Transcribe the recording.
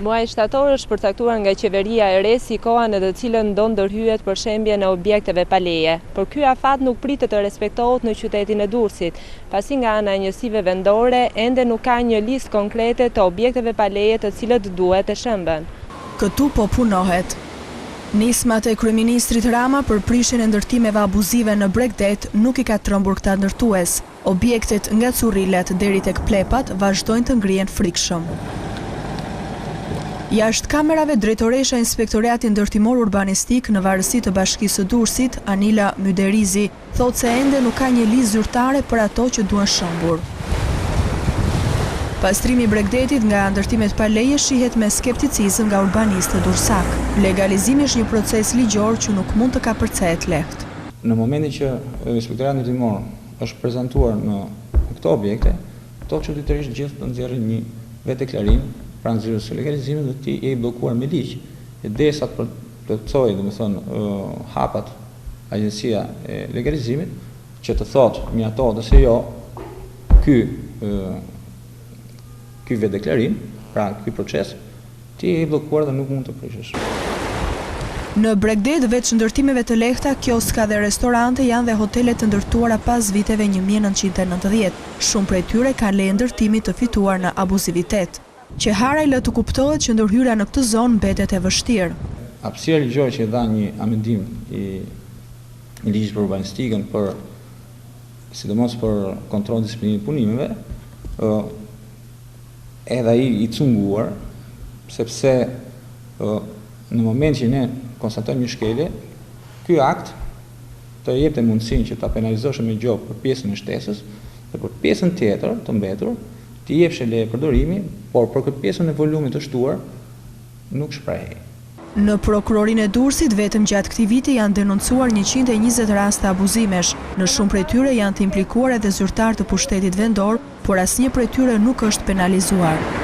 Muaji shtator është përcaktuar nga qeveria e re si koha në të cilën do ndërhyet për shembje në objekteve pa leje, por ky afat nuk pritet të respektohet në qytetin e Durrësit, pasi nga ana e njësive vendore ende nuk ka një listë konkrete të objekteve pa leje të cilët duhet të shëmben. Këtu po punohet. Nismat e kryeministrit Rama për prishjen e ndërtimeve abuzive në Bregdet nuk i ka trembur këta ndërtues. Objektet nga Currilet deri tek Plepat vazhdojnë të ngrihen frikshëm. Jashtë kamerave, drejtoresha e Inspektoratit Ndërtimor Urbanistik në varësi të Bashkisë së Durrësit, Anila Myderizi, thotë se ende nuk ka një listë zyrtare për ato që duhen shëmbur. Pastrimi i Bregdetit nga ndërtimet pa leje shihet me skepticizëm nga urbanistët durrësak. Legalizimi është një proces ligjor që nuk mund të kapërcehet lehtë. Në momentin që Inspektorati Ndërtimor është prezantuar në këto objekte, këto çuditërisht gjithë do nxjerrin një vetdeklarim pranë zyrës së legalizimit dhe ti je i bllokuar me ligj. Derisa të plotësojë, domethënë, hapat agjencia e legalizimit që të thotë mjaftohet ose jo ky vetdeklarim, pra ky proces, ti je i bllokuar dhe nuk mund të prishësh. Në Bregdet, veç ndërtimeve të lehta, kioska dhe restorante janë dhe hotele të ndërtuara pas viteve 1990. Shumë prej tyre kanë leje ndërtimi të fituar në abuzivitet. Qeharaj lë të kuptohet që ndërhyrja në këtë zonë mbetet e vështirë. Hapësira ligjore që dha një amendim i ligjit për urbanistikën sidomos për kontrollin disiplinimin e punimeve, edhe ai i cunguar, sepse në moment që ne konstatojmë një shkelje, ky akt të jepte mundësinë që ta penalizosh me gjop për pjesën e shtesës dhe për pjesën tjetër të mbetur ti jepsh leje përdorimi, por për këtë pjesën e volumit të shtuar nuk shprehej. Në prokurorinë e Durrësit vetëm gjatë këtij viti janë denoncuar 120 raste abuzimesh. Në shumë prej tyre janë të implikuar edhe zyrtar të pushtetit vendor, por asnjë prej tyre nuk është penalizuar.